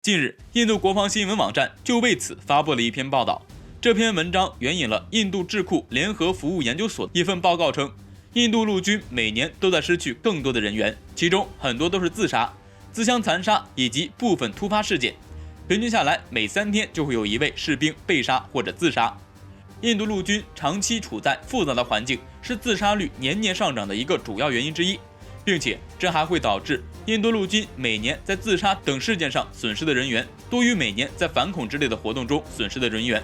近日，印度国防新闻网站就为此发布了一篇报道。这篇文章援引了印度智库联合服务研究所一份报告称，印度陆军每年都在失去更多的人员，其中很多都是自杀、自相残杀以及部分突发事件。平均下来，每3天就会有1位士兵被杀或者自杀。印度陆军长期处在复杂的环境，是自杀率年年上涨的一个主要原因之一，并且这还会导致印度陆军每年在自杀等事件上损失的人员多于每年在反恐之类的活动中损失的人员。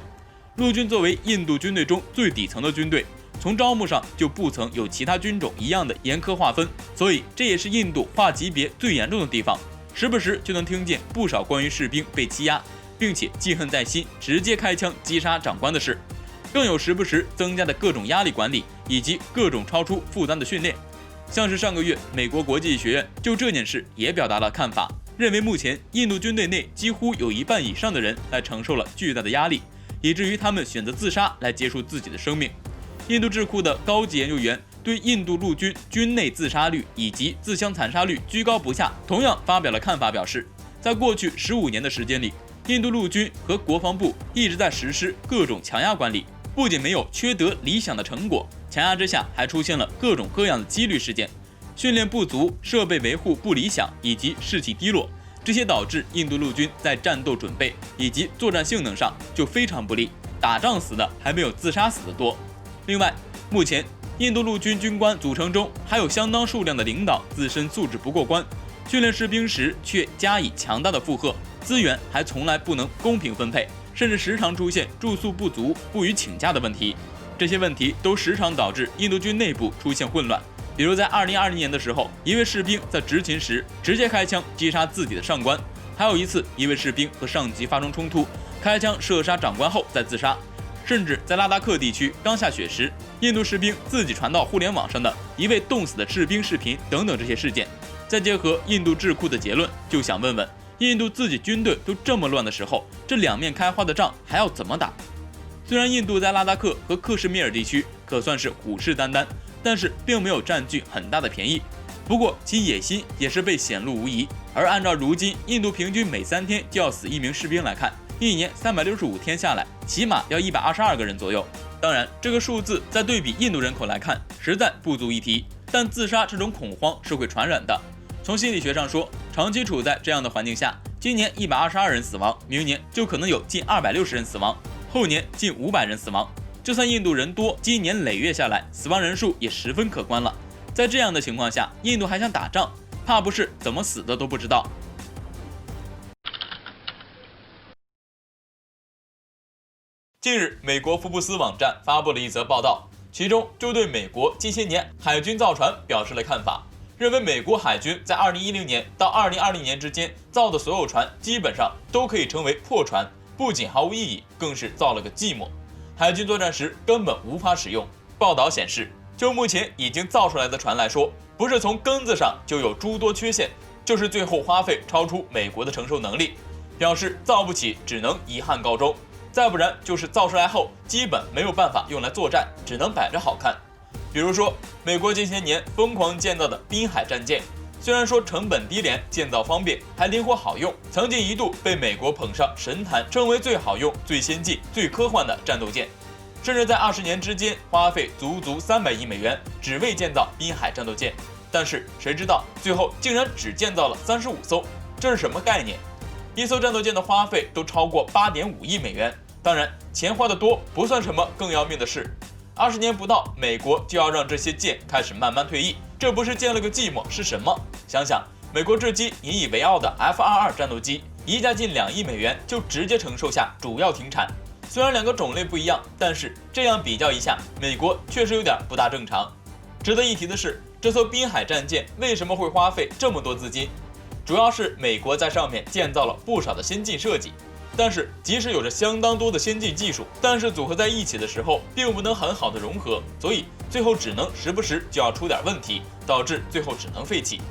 陆军作为印度军队中最底层的军队，从招募上就不曾有其他军种一样的严苛划分，所以这也是印度划级别最严重的地方。时不时就能听见不少关于士兵被欺压，并且记恨在心，直接开枪击杀长官的事，更有时不时增加的各种压力管理以及各种超出负担的训练。像是上个月，美国国际学院就这件事也表达了看法，认为目前印度军队内几乎有1半以上的人来承受了巨大的压力，以至于他们选择自杀来结束自己的生命。印度智库的高级研究员对印度陆军军内自杀率以及自相残杀率居高不下，同样发表了看法，表示在过去15年的时间里，印度陆军和国防部一直在实施各种强压管理，不仅没有取得理想的成果，强压之下还出现了各种各样的纪律事件，训练不足、设备维护不理想以及士气低落，这些导致印度陆军在战斗准备以及作战性能上就非常不利，打仗死的还没有自杀死的多。另外，目前印度陆军军官组成中还有相当数量的领导自身素质不过关，训练士兵时却加以强大的负荷，资源还从来不能公平分配，甚至时常出现住宿不足、不予请假的问题。这些问题都时常导致印度军内部出现混乱。比如在2020年的时候，一位士兵在执勤时直接开枪击杀自己的上官，还有一次一位士兵和上级发生冲突，开枪射杀长官后再自杀。甚至在拉达克地区刚下雪时，印度士兵自己传到互联网上的一位冻死的士兵视频等等这些事件，再结合印度智库的结论，就想问问，印度自己军队都这么乱的时候，这两面开花的仗还要怎么打？虽然印度在拉达克和克什米尔地区可算是虎视眈眈，但是并没有占据很大的便宜，不过其野心也是被显露无遗。而按照如今印度平均每3天就要死1名士兵来看，一年365天下来，起码要122个人左右。当然，这个数字在对比印度人口来看，实在不足一提。但自杀这种恐慌是会传染的。从心理学上说，长期处在这样的环境下，今年122人死亡，明年就可能有近260人死亡，后年近500人死亡。就算印度人多，积年累月下来，死亡人数也十分可观了。在这样的情况下，印度还想打仗，怕不是怎么死的都不知道。近日，美国福布斯网站发布了一则报道，其中就对美国近些年海军造船表示了看法，认为美国海军在2010年到2020年之间造的所有船基本上都可以称为破船，不仅毫无意义，更是造了个寂寞，海军作战时根本无法使用。报道显示，就目前已经造出来的船来说，不是从根子上就有诸多缺陷，就是最后花费超出美国的承受能力，表示造不起只能遗憾告终。再不然就是造出来后基本没有办法用来作战，只能摆着好看。比如说美国近些年疯狂建造的滨海战舰，虽然说成本低廉、建造方便还灵活好用，曾经一度被美国捧上神坛，称为最好用、最先进、最科幻的战斗舰，甚至在20年之间花费足300亿美元只为建造滨海战斗舰。但是谁知道最后竟然只建造了35艘，这是什么概念？一艘战斗舰的花费都超过8.5亿美元。当然，钱花得多不算什么更要命的事。20年不到，美国就要让这些舰开始慢慢退役，这不是建了个寂寞是什么？想想，美国这机引以为傲的 F-22战斗机，一架近2亿美元就直接承受下主要停产。虽然两个种类不一样，但是这样比较一下，美国确实有点不大正常。值得一提的是，这艘滨海战舰为什么会花费这么多资金？主要是美国在上面建造了不少的先进设计。但是即使有着相当多的先进技术，但是组合在一起的时候并不能很好的融合，所以最后只能时不时就要出点问题，导致最后只能废弃。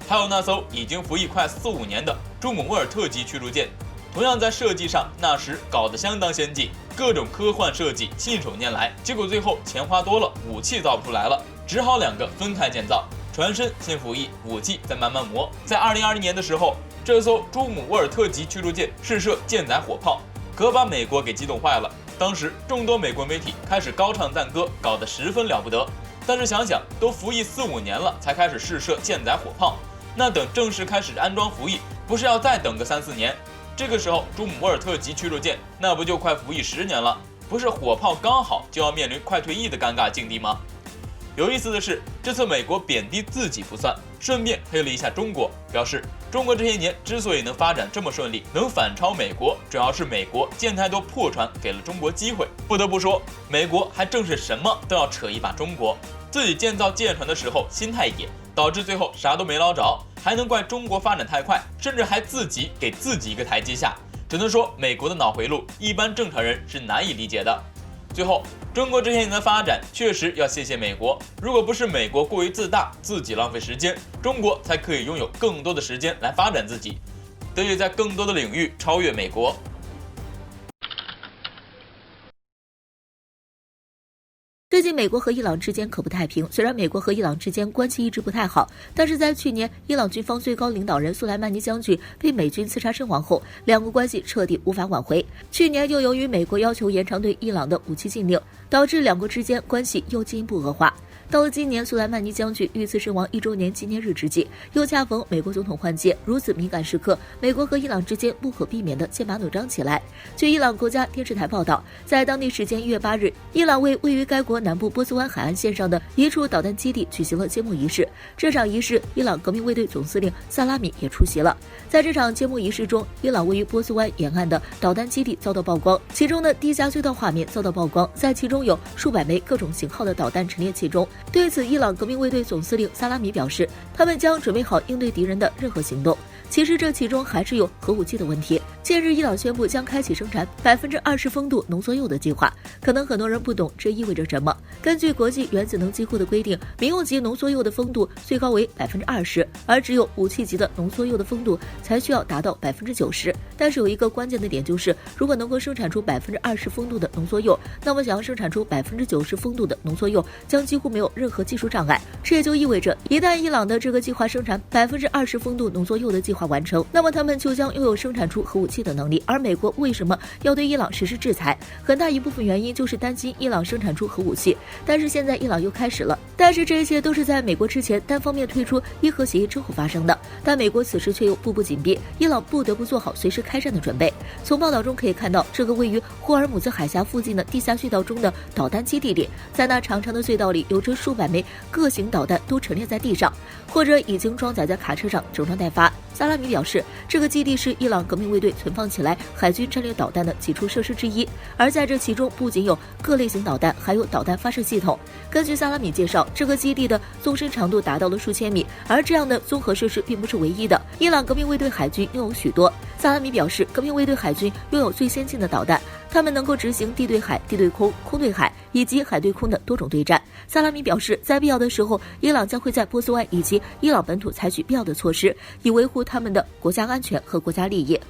还有那艘已经服役快4-5年的朱姆沃尔特级驱逐舰，同样在设计上那时搞得相当先进，各种科幻设计信手拈来，结果最后钱花多了，武器造不出来了，只好2个分开建造，船身先服役，武器再慢慢磨。在2020年的时候，这艘朱姆沃尔特级驱逐舰试射舰载火炮，可把美国给激动坏了。当时众多美国媒体开始高唱赞歌，搞得十分了不得。但是想想，都服役4-5年了，才开始试射舰载火炮，那等正式开始安装服役，不是要再等个3-4年？这个时候，朱姆沃尔特级驱逐舰那不就快服役10年了？不是火炮刚好就要面临快退役的尴尬境地吗？有意思的是，这次美国贬低自己不算，顺便黑了一下中国，表示中国这些年之所以能发展这么顺利，能反超美国，主要是美国建太多破船，给了中国机会。不得不说，美国还正是什么都要扯一把中国，自己建造舰船的时候心太野，导致最后啥都没捞着，还能怪中国发展太快，甚至还自己给自己一个台阶下。只能说美国的脑回路，一般正常人是难以理解的。最后，中国这些年的发展确实要谢谢美国，如果不是美国过于自大，自己浪费时间，中国才可以拥有更多的时间来发展自己，得以在更多的领域超越美国。最近美国和伊朗之间可不太平，虽然美国和伊朗之间关系一直不太好，但是在去年伊朗军方最高领导人苏莱曼尼将军被美军刺杀身亡后，两国关系彻底无法挽回。去年又由于美国要求延长对伊朗的武器禁令，导致两国之间关系又进一步恶化。到了今年苏莱曼尼将军遇刺身亡1周年纪念日之际，又恰逢美国总统换届，如此敏感时刻，美国和伊朗之间不可避免的剑拔弩张起来。据伊朗国家电视台报道，在当地时间1月8日，伊朗为位于该国南部波斯湾海岸线上的一处导弹基地举行了揭幕仪式。这场仪式，伊朗革命卫队总司令萨拉米也出席了。在这场揭幕仪式中，伊朗位于波斯湾沿岸的导弹基地遭到曝光，其中的地下隧道画面遭到曝光，在其中有数百枚各种型号的导弹陈列其中。对此，伊朗革命卫队总司令萨拉米表示，他们将准备好应对敌人的任何行动。其实这其中还是有核武器的问题。近日，伊朗宣布将开启生产20%丰度浓缩铀的计划。可能很多人不懂这意味着什么。根据国际原子能机构的规定，民用级浓缩铀的丰度最高为20%，而只有武器级的浓缩铀的丰度才需要达到90%。但是有一个关键的点就是，如果能够生产出20%丰度的浓缩铀，那么想要生产出90%丰度的浓缩铀，将几乎没有任何技术障碍。这也就意味着，一旦伊朗的这个计划生产20%丰度浓缩铀的计划完成，那么他们就将拥有生产出核武器的能力。而美国为什么要对伊朗实施制裁？很大一部分原因就是担心伊朗生产出核武器，但是现在伊朗又开始了。但是这一切都是在美国之前单方面退出伊核协议之后发生的，但美国此时却又步步紧逼，伊朗不得不做好随时开战的准备。从报道中可以看到，这个位于霍尔姆兹海峡附近的地下隧道中的导弹基地里，在那长长的隧道里有着数百枚各型导弹都陈列在地上，或者已经装载在卡车上整装待发。萨拉米表示，这个基地是伊朗革命卫队存放起来海军战略导弹的几处设施之一，而在这其中不仅有各类型导弹，还有导弹发射系统。根据萨拉米介绍，这个基地的纵深长度达到了数千米，而这样的综合设施并不是唯一的，伊朗革命卫队海军拥有许多。萨拉米表示，革命卫队海军拥有最先进的导弹，他们能够执行地对海、地对空、空对海以及海对空的多种对战。萨拉米表示，在必要的时候，伊朗将会在波斯湾以及伊朗本土采取必要的措施，以维护他们的国家安全和国家利益。